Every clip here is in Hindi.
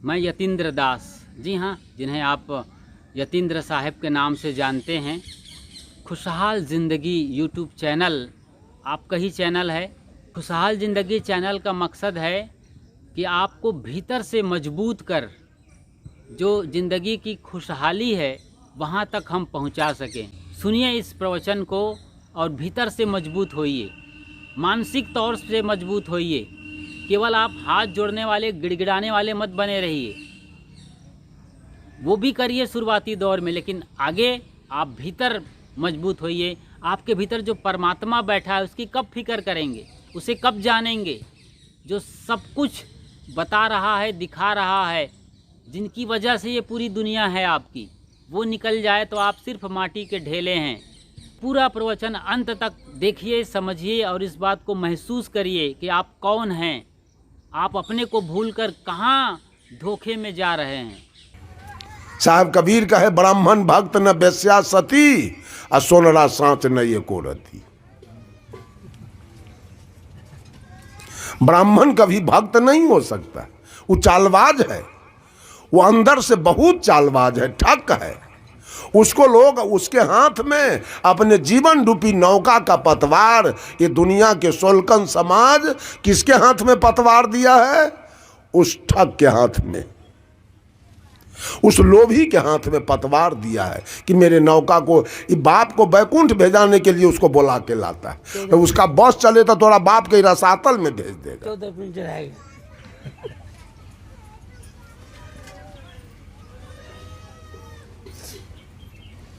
मैं यतीन्द्र दास, जी हाँ, जिन्हें आप यतीन्द्र साहब के नाम से जानते हैं। खुशहाल ज़िंदगी यूट्यूब चैनल आपका ही चैनल है। खुशहाल ज़िंदगी चैनल का मकसद है कि आपको भीतर से मजबूत कर जो ज़िंदगी की खुशहाली है वहाँ तक हम पहुँचा सकें। सुनिए इस प्रवचन को और भीतर से मजबूत होइए, मानसिक तौर से मजबूत होइए। केवल आप हाथ जोड़ने वाले, गिड़गिड़ाने वाले मत बने रहिए। वो भी करिए शुरुआती दौर में, लेकिन आगे आप भीतर मजबूत होइए। आपके भीतर जो परमात्मा बैठा है उसकी कब फिक्र करेंगे, उसे कब जानेंगे? जो सब कुछ बता रहा है, दिखा रहा है, जिनकी वजह से ये पूरी दुनिया है आपकी, वो निकल जाए तो आप सिर्फ माटी के ढेले हैं। पूरा प्रवचन अंत तक देखिए, समझिए और इस बात को महसूस करिए कि आप कौन हैं। आप अपने को भूलकर कहाँ धोखे में जा रहे हैं। साहब कबीर का है, ब्राह्मण भक्त न बेस्या सती, और सोनरा सांच न ये को रती। ब्राह्मण कभी भक्त नहीं हो सकता, वो चालबाज है, वो अंदर से बहुत चालबाज है, ठग है। उसको लोग उसके हाथ में अपने जीवन रूपी नौका का पतवार, ये दुनिया के सोलकन समाज किसके हाथ में पतवार दिया है? उस ठग के हाथ में, उस लोभी के हाथ में पतवार दिया है कि मेरे नौका को, बाप को बैकुंठ भेजाने के लिए उसको बुला के लाता है। तो उसका बस चले तो तोरा बाप के रसातल में भेज देगा। 14 मिनट रहेगा।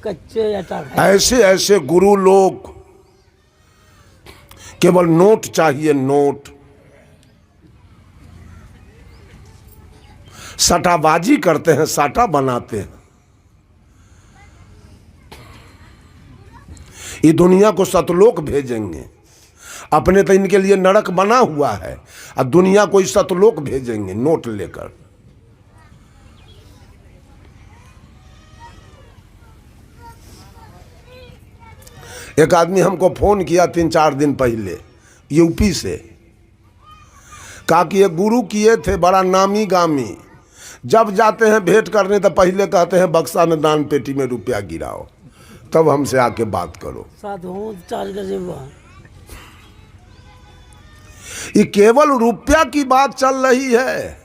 कच्चे आटा ऐसे ऐसे गुरु लोग, केवल नोट चाहिए, नोट। सटाबाजी करते हैं, साटा बनाते हैं। ये दुनिया को सतलोक भेजेंगे, अपने तो इनके लिए नरक बना हुआ है, और दुनिया को सतलोक भेजेंगे नोट लेकर। एक आदमी हमको फोन किया 3-4 दिन पहले यूपी से, कहा कि ये गुरु किए थे बड़ा नामी गामी, जब जाते हैं भेंट करने तो पहले कहते हैं बक्सा में दान पेटी में रुपया गिराओ, तब हमसे आके बात करो। साधुओं चार्ज कर देगा। ये केवल रुपया की बात चल रही है।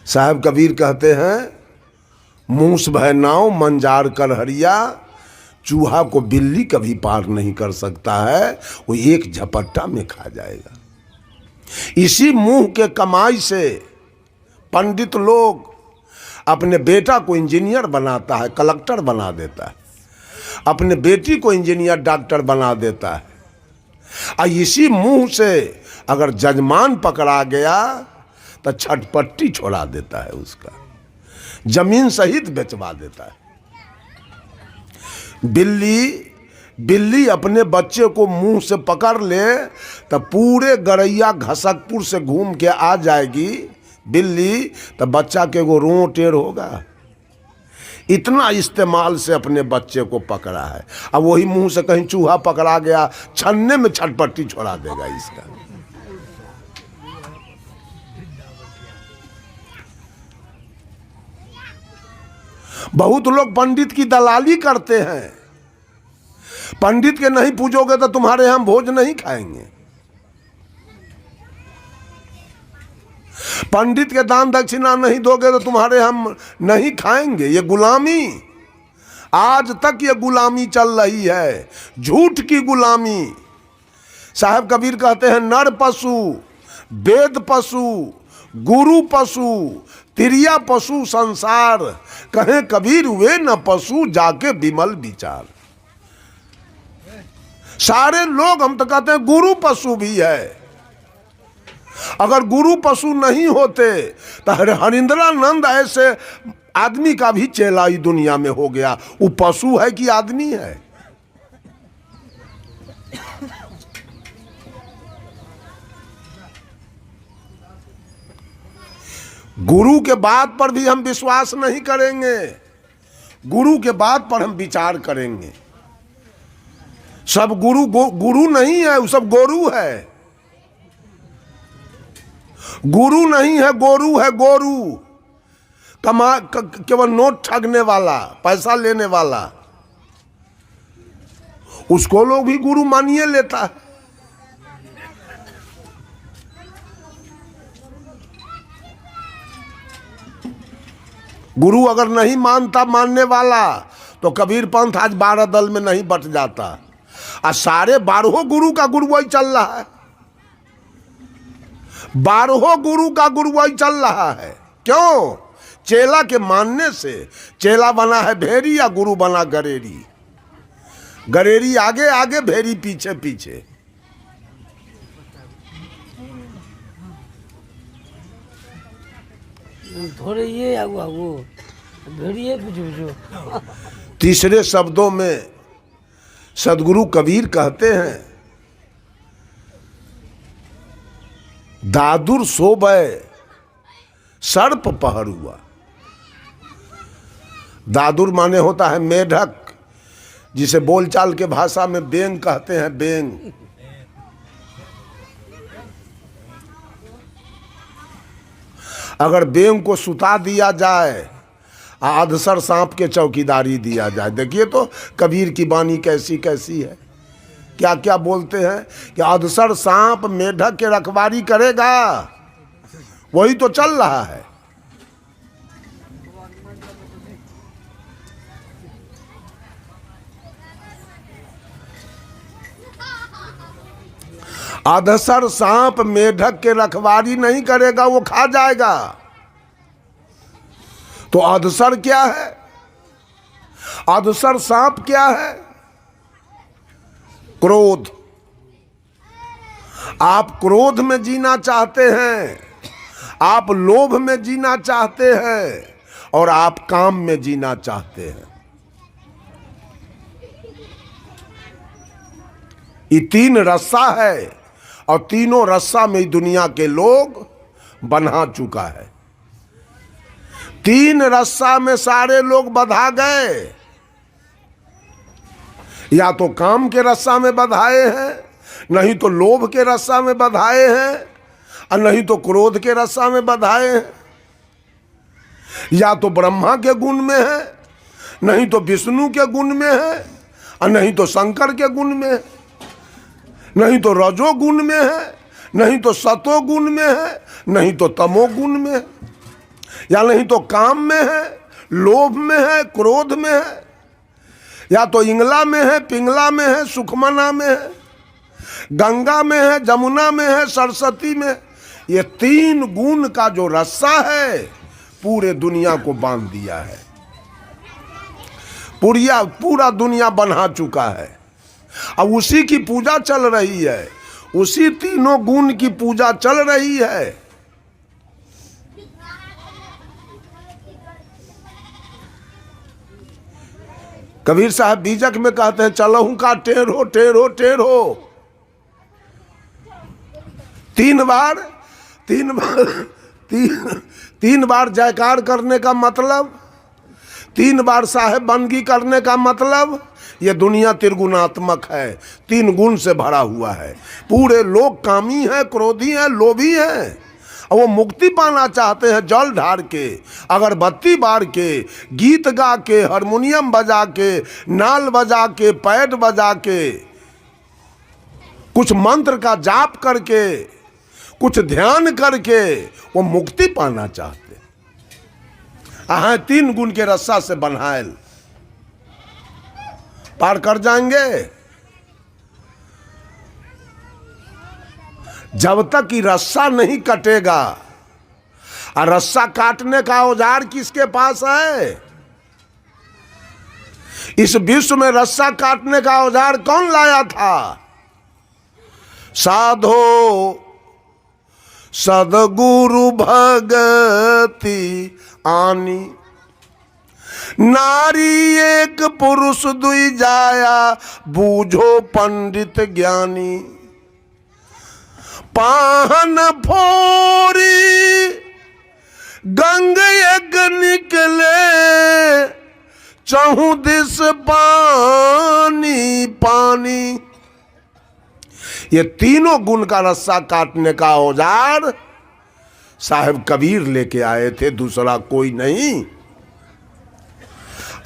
साहब कबीर कहते हैं, मूस भय नाव मंजार कर हरिया, चूहा को बिल्ली कभी पार नहीं कर सकता है, वो एक झपट्टा में खा जाएगा। इसी मुंह के कमाई से पंडित लोग अपने बेटा को इंजीनियर बनाता है, कलेक्टर बना देता है, अपने बेटी को इंजीनियर डॉक्टर बना देता है। और इसी मुंह से अगर जजमान पकड़ा गया तो छटपट्टी छोड़ा देता है, उसका जमीन सहित बेचवा देता है। बिल्ली अपने बच्चे को मुंह से पकड़ ले तो पूरे गरैया घसकपुर से घूम के आ जाएगी बिल्ली, तो बच्चा के वो रों टेढ़ होगा। इतना इस्तेमाल से अपने बच्चे को पकड़ा है। अब वही मुंह से कहीं चूहा पकड़ा गया, छन्ने में छटपट्टी छोड़ा देगा इसका। बहुत लोग पंडित की दलाली करते हैं। पंडित के नहीं पूजोगे तो तुम्हारे हम भोज नहीं खाएंगे। पंडित के दान दक्षिणा नहीं दोगे तो तुम्हारे हम नहीं खाएंगे। ये गुलामी, आज तक ये गुलामी चल रही है, झूठ की गुलामी। साहब कबीर कहते हैं, नर पशु, वेद पशु, गुरु पशु, तिरिया पशु संसार, कहें कबीर वे न पशु जाके विमल विचार। सारे लोग, हम तो कहते हैं गुरु पशु भी है। अगर गुरु पशु नहीं होते तो हरिंद्रानंद ऐसे आदमी का भी चेला ही दुनिया में हो गया। वो पशु है कि आदमी है? गुरु के बात पर भी हम विश्वास नहीं करेंगे, गुरु के बात पर हम विचार करेंगे। सब गुरु गुरु नहीं है, वो सब गोरू है। गुरु नहीं है, गोरू है, गोरू। केवल नोट ठगने वाला, पैसा लेने वाला, उसको लोग भी गुरु मानिए लेता है। गुरु अगर नहीं मानता मानने वाला तो कबीर पंथ आज 12 दल में नहीं बट जाता। और सारे 12 गुरु का गुरु वही चल रहा है, 12 गुरु का गुरु वही चल रहा है। क्यों? चेला के मानने से। चेला बना है भेड़ी या गुरु बना गरेरी। गरेरी आगे आगे, भेड़ी पीछे पीछे। थोड़े ये आगू आगू भेड़िए पूछो। तीसरे शब्दों में सदगुरु कबीर कहते हैं, दादुर सोबय सर्प पहरुआ। दादुर माने होता है मेढक, जिसे बोलचाल के भाषा में बेंग कहते हैं, बेंग। अगर बेंग को सुता दिया जाए, अधसर सांप के चौकीदारी दिया जाए। देखिए तो कबीर की वाणी कैसी कैसी है, क्या क्या बोलते हैं कि अधसर सांप मेढक के रखवारी करेगा। वही तो चल रहा है। अधसर सांप मेढक के रखवारी नहीं करेगा, वो खा जाएगा। तो अधसर क्या है? अधसर सांप क्या है? क्रोध। आप क्रोध में जीना चाहते हैं, आप लोभ में जीना चाहते हैं, और आप काम में जीना चाहते हैं। ये 3 रस्सा है, और तीनों रस्सा में दुनिया के लोग बंधा चुका है। 3 रस्सा में सारे लोग बंधा गए। या तो काम के रस्सा में बंधाए हैं, नहीं तो लोभ के रस्सा में बंधाए हैं, और नहीं तो क्रोध के रस्सा में बंधाए हैं। या तो ब्रह्मा के गुण में है, नहीं तो विष्णु के गुण में है, और नहीं तो शंकर के गुण में है, नहीं तो रजो गुण में है, नहीं तो सतो गुण में है, नहीं तो तमो गुण में है। या नहीं तो काम में है, लोभ में है, क्रोध में है, या तो इंगला में है, पिंगला में है, सुखमना में है, गंगा में है, जमुना में है, सरस्वती में। ये 3 गुण का जो रस्सा है पूरे दुनिया को बांध दिया है। पूरा दुनिया बना चुका है। अब उसी की पूजा चल रही है, उसी तीनों गुण की पूजा चल रही है। कबीर साहब बीजक में कहते हैं, चलहूं का टेढ़ो टेढ़ो टेढ़ो। 3 बार जयकार करने का मतलब, 3 बार साहेब बनगी करने का मतलब, ये दुनिया त्रिगुणात्मक है, 3 गुण से भरा हुआ है। पूरे लोग कामी हैं, क्रोधी हैं, लोभी हैं, और वो मुक्ति पाना चाहते हैं जल ढार के, अगरबत्ती बार के, गीत गा के, हारमोनियम बजा के, नाल बजा के, पैड बजा के, कुछ मंत्र का जाप करके, कुछ ध्यान करके वो मुक्ति पाना चाहते हैं। 3 गुण के रस्सा से बन्हायल पार कर जाएंगे। जब तक कि रस्सा नहीं कटेगा, और रस्सा काटने का औजार किसके पास है? इस विश्व में रस्सा काटने का औजार कौन लाया था? साधो सदगुरु भगति आनी, नारी एक पुरुष दुई जाया, बूझो पंडित ज्ञानी। पाहन फोरी गंग एक निकले, चहु दिस पानी पानी। ये तीनों गुण का रस्सा काटने का औजार साहब कबीर लेके आए थे, दूसरा कोई नहीं।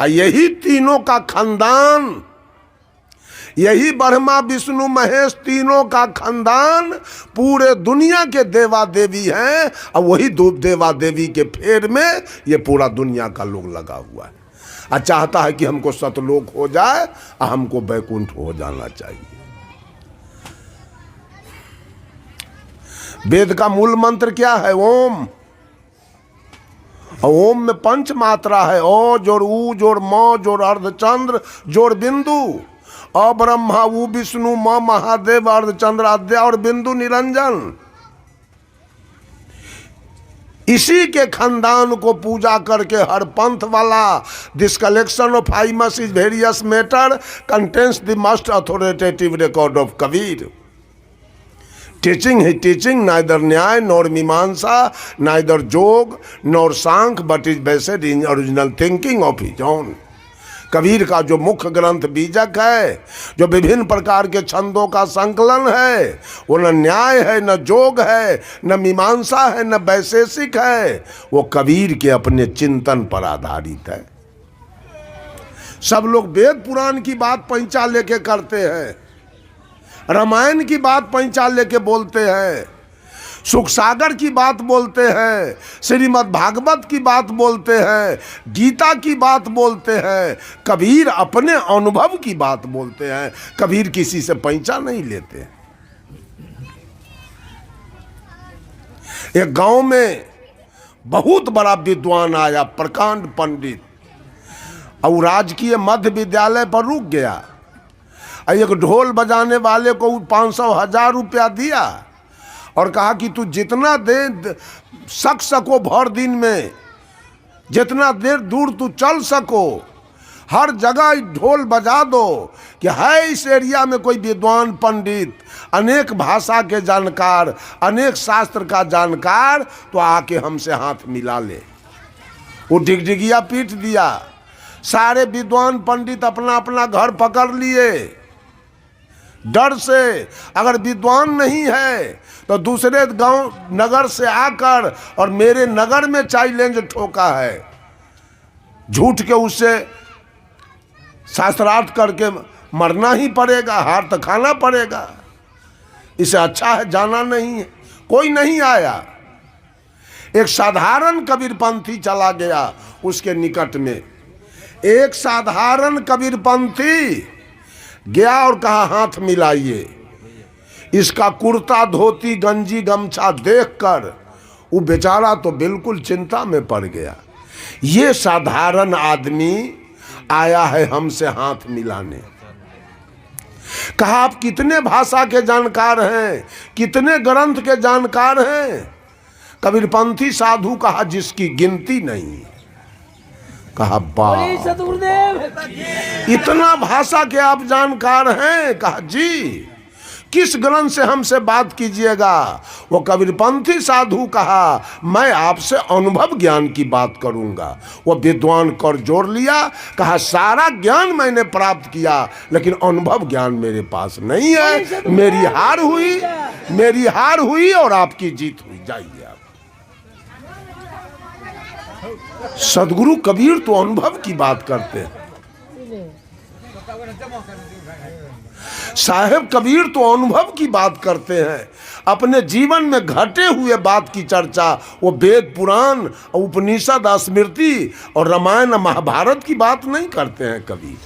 यही तीनों का खानदान, यही ब्रह्मा विष्णु महेश तीनों का खानदान पूरे दुनिया के देवा देवी हैं। और वही देवा देवी के फेर में ये पूरा दुनिया का लोग लगा हुआ है और चाहता है कि हमको सतलोक हो जाए और हमको बैकुंठ हो जाना चाहिए। वेद का मूल मंत्र क्या है? ओम। ओम में 5 मात्रा है, ओ जोड़ ऊ जोड़ म जोड़ अर्धचंद्र जोड़ बिंदु। अ ब्रह्मा ऊ विष्णु म महादेव अर्धचंद्र आद्या और बिंदु निरंजन। इसी के खानदान को पूजा करके हर पंथ वाला, this collection of hymns is various matter contains the most authoritative record of Kabir. Teaching he teaching neither Nyaya nor Mimamsa, neither Jog nor Sankh, but is based in original thinking of his own. Kabir का जो मुख्य ग्रंथ बीजक है, जो विभिन्न प्रकार के छंदों का संकलन है, वो न न्याय है, न जोग है, न मीमांसा है, न वैशेषिक है। वो कबीर के अपने चिंतन पर आधारित है। सब लोग वेद पुराण की बात पैंचा लेके करते हैं, रामायण की बात पैंचा लेके बोलते हैं, सुख सागर की बात बोलते हैं, श्रीमद् भागवत की बात बोलते हैं, गीता की बात बोलते हैं। कबीर अपने अनुभव की बात बोलते हैं। कबीर किसी से पैंचा नहीं लेते। एक गांव में बहुत बड़ा विद्वान आया, प्रकांड पंडित, और राजकीय मध्य विद्यालय पर रुक गया। एक ढोल बजाने वाले को 500,000 रुपया दिया और कहा कि तू जितना देर सको भर दिन में, जितना देर दूर तू चल सको, हर जगह ढोल बजा दो कि है इस एरिया में कोई विद्वान पंडित, अनेक भाषा के जानकार, अनेक शास्त्र का जानकार, तो आके हमसे हाथ मिला ले। वो डिगडिगिया पीट दिया। सारे विद्वान पंडित अपना अपना घर पकड़ लिए डर से। अगर विद्वान नहीं है तो दूसरे गांव नगर से आकर और मेरे नगर में चैलेंज ठोका है, झूठ के उससे शास्त्रार्थ करके मरना ही पड़ेगा, हार तो खाना पड़ेगा। इससे अच्छा है जाना नहीं है। कोई नहीं आया। एक साधारण कबीरपंथी चला गया उसके निकट में। एक साधारण कबीरपंथी गया और कहा हाथ मिलाइए। इसका कुर्ता धोती गंजी गमछा देखकर वो बेचारा तो बिल्कुल चिंता में पड़ गया। ये साधारण आदमी आया है हमसे हाथ मिलाने। कहा आप कितने भाषा के जानकार हैं, कितने ग्रंथ के जानकार हैं? कबीरपंथी साधु कहा जिसकी गिनती नहीं। कहा बाप, इतना भाषा के आप जानकार हैं? कहा जी। किस ग्रंथ से हमसे बात कीजिएगा? वो कबीरपंथी साधु कहा मैं आपसे अनुभव ज्ञान की बात करूंगा। वो विद्वान कर जोड़ लिया, कहा सारा ज्ञान मैंने प्राप्त किया लेकिन अनुभव ज्ञान मेरे पास नहीं है। मेरी हार हुई और आपकी जीत हुई। जाइए आप। सदगुरु कबीर तो अनुभव की बात करते हैं। साहेब कबीर तो अनुभव की बात करते हैं। अपने जीवन में घटे हुए बात की चर्चा वो वेद पुराण, उपनिषद, स्मृति और रामायण महाभारत की बात नहीं करते हैं कबीर।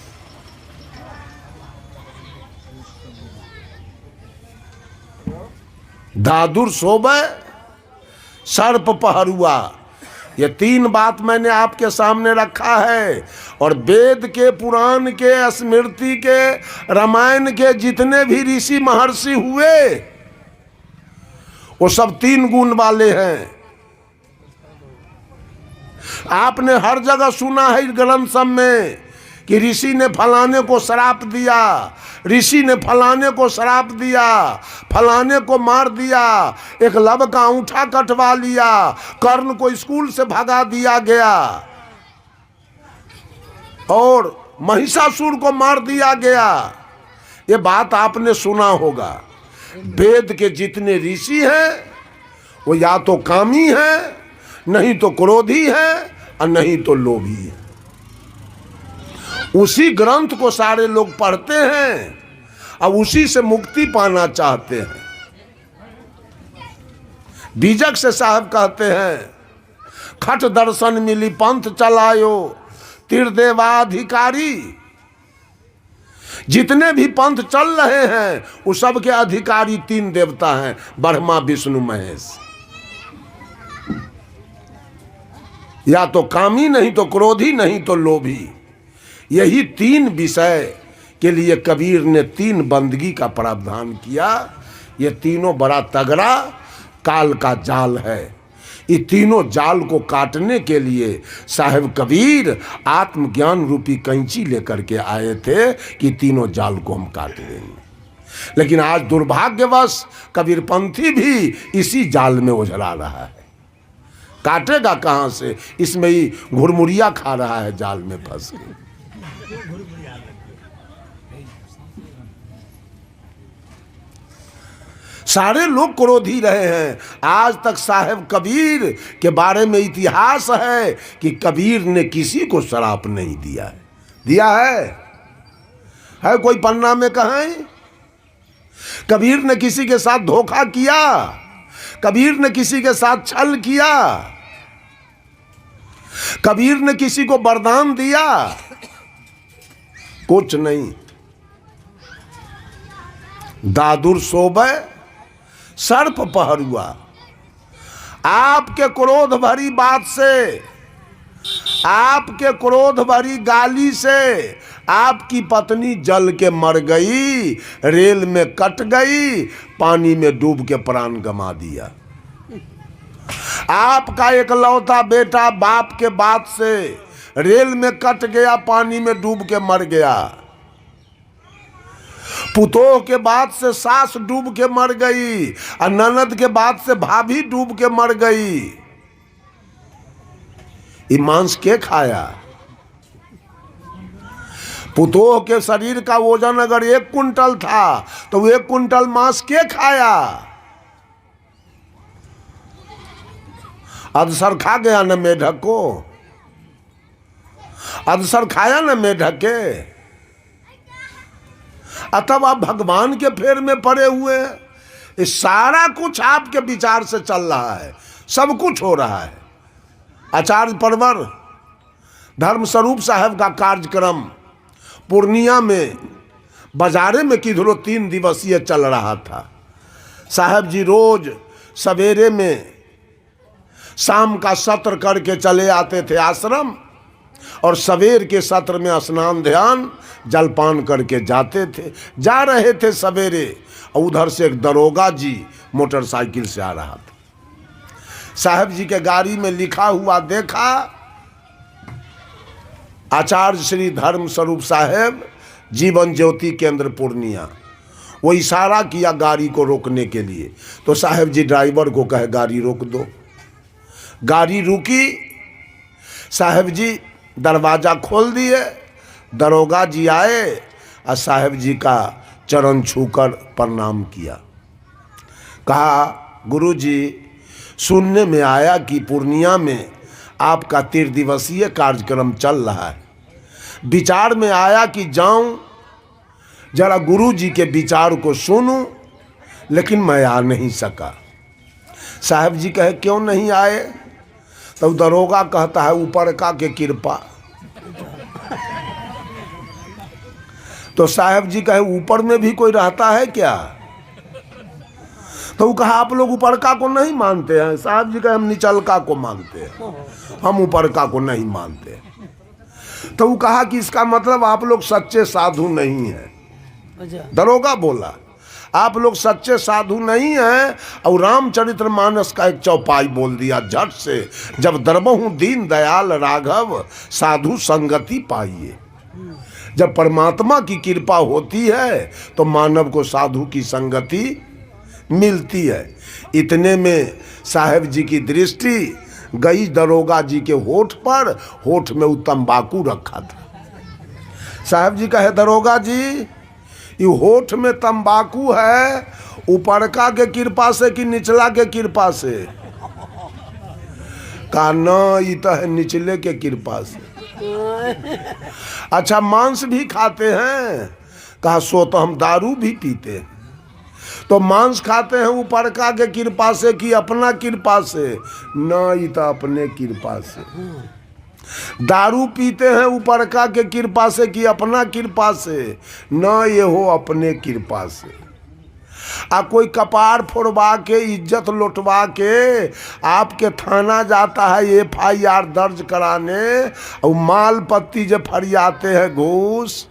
दादुर सोबे सर्प पहरुआ, ये 3 बात मैंने आपके सामने रखा है। और वेद के, पुराण के, स्मृति के, रामायण के जितने भी ऋषि महर्षि हुए वो सब 3 गुण वाले हैं। आपने हर जगह सुना है ग्रंथ सब में कि ऋषि ने फलाने को श्राप दिया, ऋषि ने फलाने को श्राप दिया, फलाने को मार दिया, एक लब का अंगूठा कटवा लिया, कर्ण को स्कूल से भगा दिया गया और महिषासुर को मार दिया गया। ये बात आपने सुना होगा। वेद के जितने ऋषि हैं वो या तो कामी है, नहीं तो क्रोधी है, और नहीं तो लोभी है। उसी ग्रंथ को सारे लोग पढ़ते हैं और उसी से मुक्ति पाना चाहते हैं। बीजक से साहब कहते हैं, खट दर्शन मिली पंथ चलायो तीर्देवाधिकारी। जितने भी पंथ चल रहे हैं वो सब के अधिकारी 3 देवता हैं, ब्रह्मा विष्णु महेश। या तो कामी, नहीं तो क्रोधी, नहीं तो लोभी। यही 3 विषय के लिए कबीर ने 3 बंदगी का प्रावधान किया। ये तीनों बड़ा तगड़ा काल का जाल है। ये तीनों जाल को काटने के लिए साहेब कबीर आत्मज्ञान रूपी कैंची लेकर के आए थे कि तीनों जाल को हम काट देंगे। लेकिन आज दुर्भाग्यवश कबीरपंथी भी इसी जाल में उझला रहा है। काटेगा कहाँ से? इसमें ही घुरमुरिया खा रहा है जाल में फंस के। सारे लोग क्रोधी रहे हैं। आज तक साहेब कबीर के बारे में इतिहास है कि कबीर ने किसी को शराप नहीं दिया है। दिया है कोई पन्ना में कहें? कबीर ने किसी के साथ धोखा किया? कबीर ने किसी के साथ छल किया? कबीर ने किसी को वरदान दिया? कुछ नहीं। दादुर सोबे सर्प पहरुआ। आपके क्रोध भरी बात से, आपके क्रोध भरी गाली से आपकी पत्नी जल के मर गई, रेल में कट गई, पानी में डूब के प्राण गंवा दिया। आपका एकलौता बेटा बाप के बात से रेल में कट गया, पानी में डूब के मर गया। पुतोह के बाद से सास डूब के मर गई, और ननद के बाद से भाभी डूब के मर गई। ये मांस के खाया? पुतोह के शरीर का वजन अगर 1 कुंटल था तो 1 कुंटल मांस के खाया? अदसर खा गया न मेढक को? अदसर खाया न मेढक के? अतः आप भगवान के फेर में पड़े हुए हैं। ये सारा कुछ आपके विचार से चल रहा है, सब कुछ हो रहा है। आचार्य परवर धर्मस्वरूप साहब का कार्यक्रम पूर्णिया में बाजारे में किधरो 3 दिवसीय चल रहा था। साहब जी रोज सवेरे में शाम का सत्र करके चले आते थे आश्रम, और सवेर के सत्र में स्नान ध्यान जलपान करके जाते थे। जा रहे थे सवेरे, और उधर से एक दरोगा जी मोटरसाइकिल से आ रहा था। साहब जी के गाड़ी में लिखा हुआ देखा, आचार्य श्री धर्म स्वरूप साहेब जीवन ज्योति केंद्र पूर्णिया। वो इशारा किया गाड़ी को रोकने के लिए, तो साहब जी ड्राइवर को कहे गाड़ी रोक दो। गाड़ी रुकी, साहब जी दरवाज़ा खोल दिए, दरोगा जी आए और साहब जी का चरण छूकर प्रणाम किया। कहा, गुरुजी सुनने में आया कि पूर्णिया में आपका 3 दिवसीय कार्यक्रम चल रहा है। विचार में आया कि जाऊं जरा गुरुजी के विचार को सुनूं, लेकिन मैं आ नहीं सका। साहब जी कहे क्यों नहीं आए? तो दरोगा कहता है ऊपर का के कृपा। तो साहब जी कहे ऊपर में भी कोई रहता है क्या? तो वो कहा आप लोग ऊपर का को नहीं मानते हैं। साहब जी कहे हम निचलका को मानते हैं, हम ऊपर का को नहीं मानते। तो वो कहा कि इसका मतलब आप लोग सच्चे साधु नहीं हैं। दरोगा बोला आप लोग सच्चे साधु नहीं हैं। और रामचरितमानस का एक चौपाई बोल दिया झट से, जब दरबहु दीन दयाल राघव साधु संगति पाइए। जब परमात्मा की कृपा होती है तो मानव को साधु की संगति मिलती है। इतने में साहेब जी की दृष्टि गई दरोगा जी के होठ पर। होठ में वो तंबाकू रखा था। साहब जी कहे दरोगा जी ये होठ में तंबाकू है, ऊपरका के कृपा से कि निचला के कृपा से? कहा न, ये तो है निचले के कृपा से। अच्छा, मांस भी खाते हैं? कहा सो तो हम दारू भी पीते हैं। तो मांस खाते हैं ऊपरका के कृपा से कि अपना कृपा से? न, ये तो अपने कृपा से। दारू पीते हैं ऊपरका के कृपा से कि अपना कृपा से? न, ये हो अपने कृपा से। आ कोई कपार फोड़वा के, इज्जत लुटवा के आपके थाना जाता है FIR दर्ज कराने, और माल पत्ती जब फरियाते हैं घूस,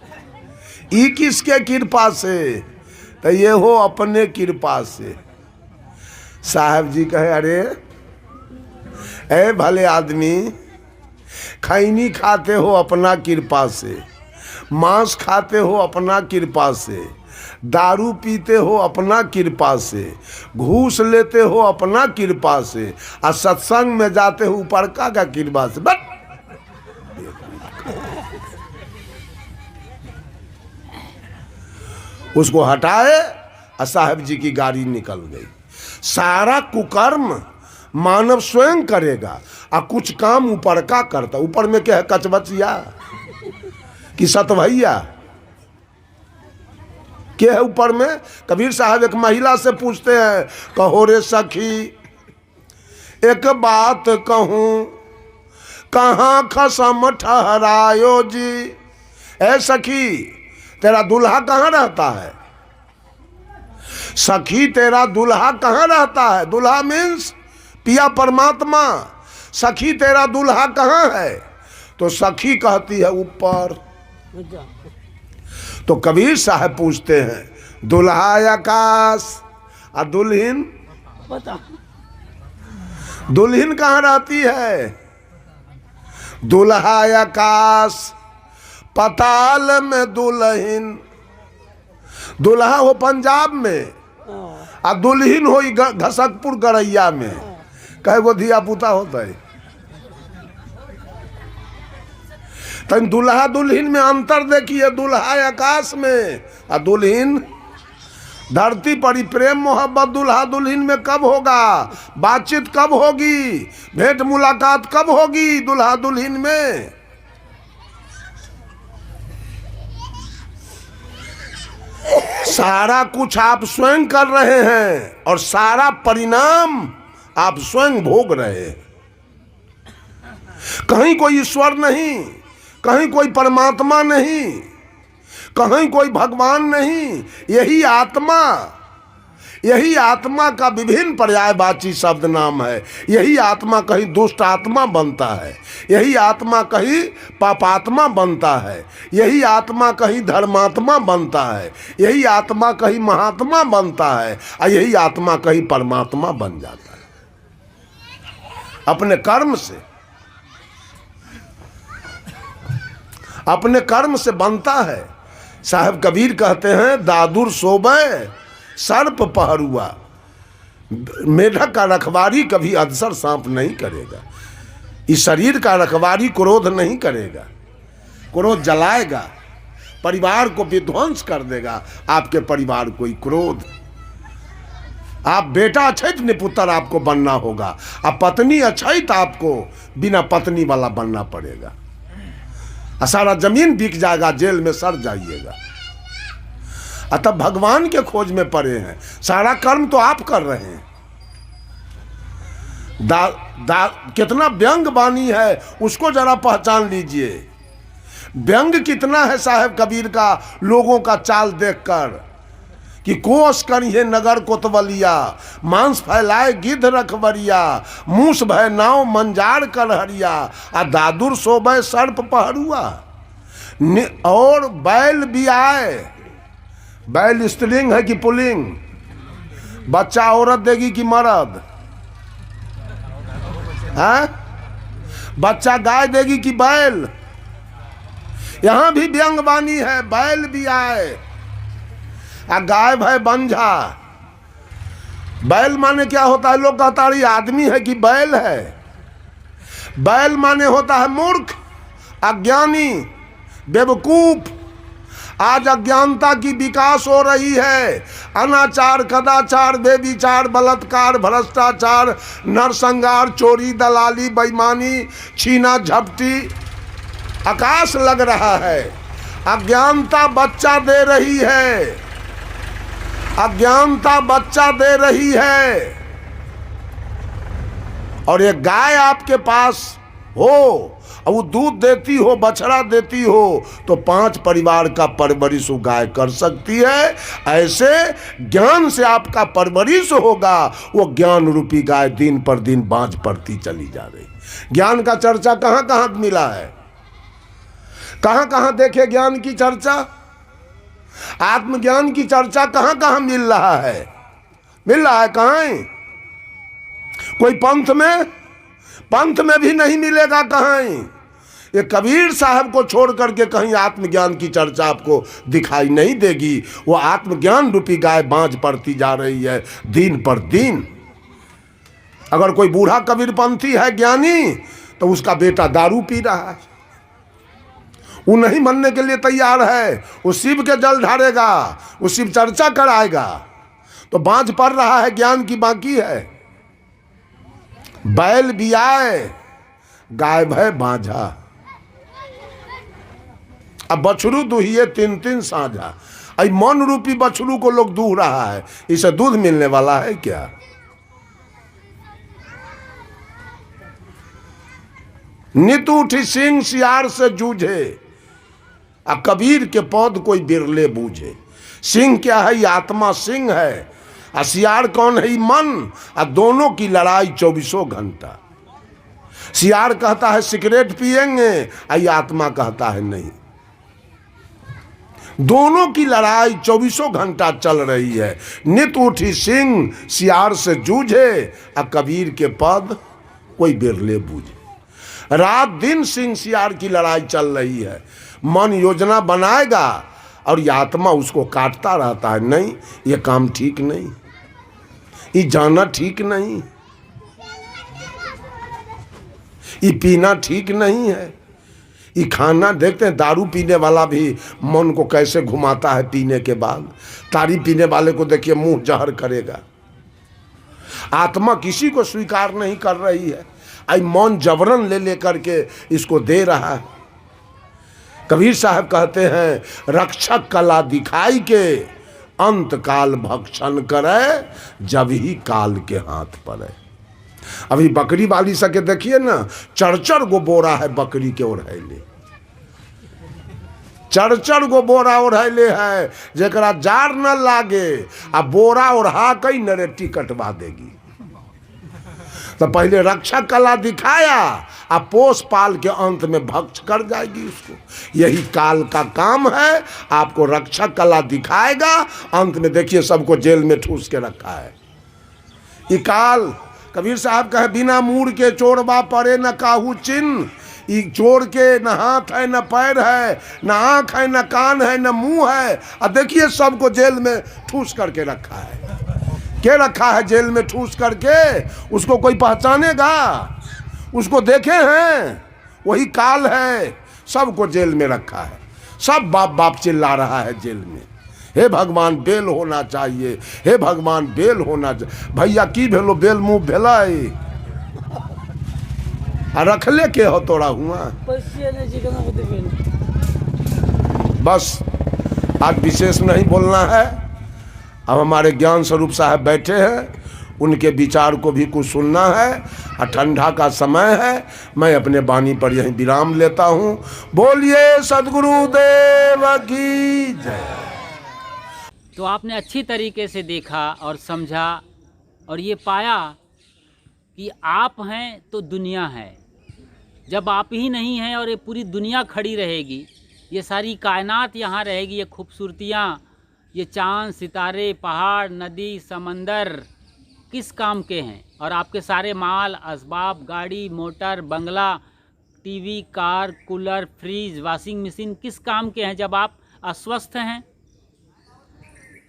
ये किसके कृपा से? तो ये हो अपने कृपा से। साहब जी कहे अरे ए भले आदमी, खैनी खाते हो अपना कृपा से, मांस खाते हो अपना कृपा से, दारू पीते हो अपना कृपा से, घूस लेते हो अपना कृपा से, और सत्संग में जाते हो ऊपरका का कृपा से। बस उसको हटाए और साहब जी की गाड़ी निकल गई। सारा कुकर्म मानव स्वयं करेगा और कुछ काम ऊपर का करता। ऊपर में क्या है, कचबचिया कि सतभैया क्या है ऊपर में? कबीर साहब एक महिला से पूछते हैं, कहो रे सखी एक बात कहूं, कहाँ खसम ठहरायो जी। ए सखी, तेरा दूल्हा कहाँ रहता है? सखी, तेरा दूल्हा कहाँ रहता है? दूल्हा मीन्स पिया परमात्मा। सखी, तेरा दूल्हा कहाँ है? तो सखी कहती है ऊपर। तो कबीर साहब पूछते हैं, दूल्हा आकाश और दुल्हन? दुल्हन कहाँ रहती है? दूल्हा आकाश, पताल में दुल्हन। दूल्हा हो पंजाब में और दुल्हन हो घसकपुर गरैया में। कई गो धिया पुता होता है? तो दूल्हा दुल्हन में अंतर देखिए। दूल्हा आकाश में और दुल्हन धरती पर। प्रेम मोहब्बत दूल्हा दुल्हन में कब होगा? बातचीत कब होगी? भेंट मुलाकात कब होगी दूल्हा दुल्हन में? सारा कुछ आप स्वयं कर रहे हैं और सारा परिणाम आप स्वयं भोग रहे हैं। कहीं कोई ईश्वर नहीं, कहीं कोई परमात्मा नहीं, कहीं कोई भगवान नहीं। यही आत्मा का विभिन्न पर्यायवाची शब्द नाम है। यही आत्मा कहीं दुष्ट आत्मा बनता है, यही आत्मा कहीं पापात्मा बनता है, यही आत्मा कहीं धर्मात्मा बनता है, यही आत्मा कहीं महात्मा बनता है, और यही आत्मा कहीं परमात्मा बन जाता है अपने कर्म से। अपने कर्म से बनता है। साहब कबीर कहते हैं, दादुर सोबे सर्प पहरुआ, मेढक का रखवारी कभी अधसर सांप नहीं करेगा। इस शरीर का रखवारी क्रोध नहीं करेगा। क्रोध जलाएगा, परिवार को विध्वंस कर देगा। आपके परिवार कोई क्रोध, आप बेटा अछैत निपुत्र आपको बनना होगा, अब पत्नी अछैत आपको बिना पत्नी वाला बनना पड़ेगा। सारा जमीन बिक जाएगा, जेल में सड़ जाइएगा। अतः भगवान के खोज में पड़े हैं। सारा कर्म तो आप कर रहे हैं। कितना व्यंग वाणी है उसको जरा पहचान लीजिए। व्यंग कितना है साहब कबीर का लोगों का चाल देखकर कि कोस करिए नगर कोतवलिया, मांस फैलाए गिद्ध रखबरिया, मूस भय नाव मंजार करहरिया, आ दादुर सोबे सर्प पहरुआ। और बैल भी आए। बैल स्त्रीलिंग है कि पुल्लिंग? बच्चा औरत देगी कि मर्द? है? बच्चा गाय देगी कि बैल? यहां भी व्यंगवाणी है। बैल भी आए, आ गाय भय बंझा। बैल माने क्या होता है? लोग कहता है आदमी है कि बैल है। बैल माने होता है मूर्ख, अज्ञानी, बेवकूफ। आज अज्ञानता की विकास हो रही है। अनाचार, कदाचार, बेविचार, बलात्कार, भ्रष्टाचार, नरसंहार, चोरी, दलाली, बेईमानी, छीना झपटी आकाश लग रहा है। अज्ञानता बच्चा दे रही है, अज्ञानता बच्चा दे रही है। और एक गाय आपके पास हो और वो दूध देती हो, बछड़ा देती हो, तो 5 परिवार का परवरिश वो गाय कर सकती है। ऐसे ज्ञान से आपका परवरिश होगा, वो ज्ञान रूपी गाय दिन पर दिन बाँझ पड़ती चली जा रही। ज्ञान का चर्चा कहाँ कहाँ मिला है, कहाँ कहाँ देखे ज्ञान की चर्चा, आत्मज्ञान की चर्चा कहाँ कहाँ मिल रहा है, मिल रहा है कहाँ? कोई पंथ में भी नहीं मिलेगा कहाँ। ये कबीर साहब को छोड़ करके कहीं आत्मज्ञान की चर्चा आपको दिखाई नहीं देगी। वो आत्मज्ञान रूपी गाय बाँझ पड़ती जा रही है दिन पर दिन। अगर कोई बूढ़ा कबीरपंथी है ज्ञानी, तो उसका बेटा दारू पी रहा है, वो नहीं मनने के लिए तैयार है, वो शिव के जल ढारेगा, वो शिव चर्चा कराएगा, तो बाँझ पड़ रहा है, ज्ञान की बाकी है। बैल बियाए गाय भय बांझा, अब बछरू दुहिए 3 साझा। आई मन रूपी बछरू को लोग दूह रहा है, इसे दूध मिलने वाला है क्या? नित उठी सिंह सियार से जूझे, आ कबीर के पौध कोई बिरले बूझे। सिंह क्या है? ये आत्मा सिंह है, आ सियार कौन है? मन। आ दोनों की लड़ाई 24 घंटा। सियार कहता है सिगरेट पिएंगे, आ ये आत्मा कहता है नहीं। दोनों की लड़ाई 24 घंटा चल रही है। नित उठी सिंह सियार से जूझे, आ कबीर के पद कोई बिरले बूझे। रात दिन सिंह सियार की लड़ाई चल रही है। मन योजना बनाएगा और ये आत्मा उसको काटता रहता है, नहीं ये काम ठीक नहीं, ये जाना ठीक नहीं, ये पीना ठीक नहीं है, ये खाना। देखते हैं दारू पीने वाला भी मन को कैसे घुमाता है पीने के बाद। तारी पीने वाले को देखिए मुंह जहर करेगा। आत्मा किसी को स्वीकार नहीं कर रही है, आई मौन जबरन ले लेकर के इसको दे रहा है। कबीर साहब कहते हैं रक्षक कला दिखाई के, अंत काल भक्षण करे, जब ही काल के हाथ पड़े। अभी बकरी वाली सके देखिए ना, 4 गो बोरा है बकरी के ओढ़ैले, 4 गो बोरा ओढ़ैले है। जरा जार न लागे आ बोरा ओढ़ा कई नरेटी कटवा देगी। तो पहले रक्षक कला दिखाया, आ पोस पाल के अंत में भक्ष कर जाएगी उसको। यही काल का काम है, आपको रक्षक कला दिखाएगा, अंत में देखिए सबको जेल में ठूस के रखा है। ये काल, कबीर साहब कहे बिना मूड़ के चोरबा पड़े न काहू चिन्ह। ये चोर के न हाथ है न पैर है, न आँख है न कान है न मुंह है, और देखिए सबको जेल में ठूस करके रखा है। के रखा है जेल में ठूस करके? उसको कोई पहचानेगा? उसको देखे हैं? वही काल है, सबको जेल में रखा है। सब बाप बाप चिल्ला रहा है जेल में, हे भगवान बेल होना चाहिए, हे भगवान बेल होना चाहिए। भैया की भेलो बेल मुँह भेला रखले के हो तोड़ा हुआ। बस आज विशेष नहीं बोलना है। अब हमारे ज्ञान स्वरूप साहब बैठे हैं, उनके विचार को भी कुछ सुनना है। और ठंडा का समय है, मैं अपने वाणी पर यहीं विराम लेता हूँ। बोलिए सद्गुरुदेव की जय। तो आपने अच्छी तरीके से देखा और समझा और ये पाया कि आप हैं तो दुनिया है। जब आप ही नहीं हैं और ये पूरी दुनिया खड़ी रहेगी, ये सारी कायनात यहाँ रहेगी, ये खूबसूरतियाँ, ये चाँद सितारे पहाड़ नदी समंदर किस काम के हैं? और आपके सारे माल असबाब गाड़ी मोटर बंगला TV car cooler fridge washing machine किस काम के हैं जब आप अस्वस्थ हैं?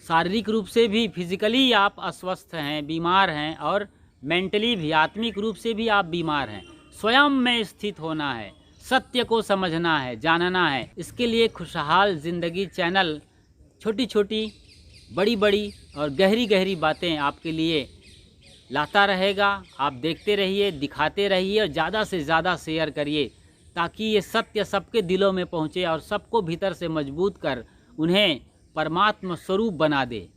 शारीरिक रूप से भी फिजिकली आप अस्वस्थ हैं, बीमार हैं, और मेंटली भी आत्मिक रूप से भी आप बीमार हैं। स्वयं में स्थित होना है, सत्य को समझना है, जानना है। इसके लिए खुशहाल ज़िंदगी चैनल छोटी छोटी, बड़ी बड़ी और गहरी गहरी बातें आपके लिए लाता रहेगा। आप देखते रहिए, दिखाते रहिए और ज़्यादा से ज़्यादा शेयर करिए, ताकि ये सत्य सबके दिलों में पहुँचे और सबको भीतर से मजबूत कर उन्हें परमात्मा स्वरूप बना दे।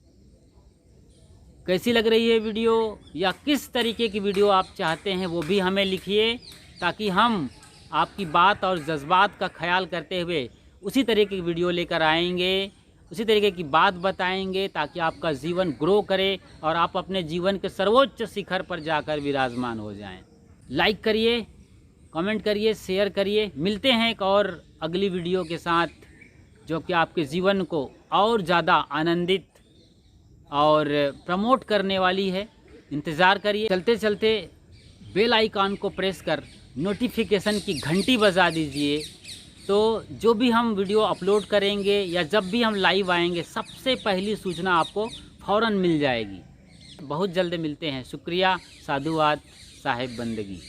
कैसी लग रही है वीडियो, या किस तरीके की वीडियो आप चाहते हैं वो भी हमें लिखिए, ताकि हम आपकी बात और जज्बात का ख्याल करते हुए उसी तरीके की वीडियो लेकर आएंगे, उसी तरीके की बात बताएंगे, ताकि आपका जीवन ग्रो करे और आप अपने जीवन के सर्वोच्च शिखर पर जाकर विराजमान हो जाएं। लाइक करिए, कमेंट करिए, शेयर करिए। मिलते हैं एक और अगली वीडियो के साथ, जो कि आपके जीवन को और ज़्यादा आनंदित और प्रमोट करने वाली है। इंतज़ार करिए। चलते चलते बेल आइकॉन को प्रेस कर नोटिफिकेशन की घंटी बजा दीजिए, तो जो भी हम वीडियो अपलोड करेंगे या जब भी हम लाइव आएंगे, सबसे पहली सूचना आपको फ़ौरन मिल जाएगी। बहुत जल्द मिलते हैं। शुक्रिया, साधुवाद, साहिब बंदगी।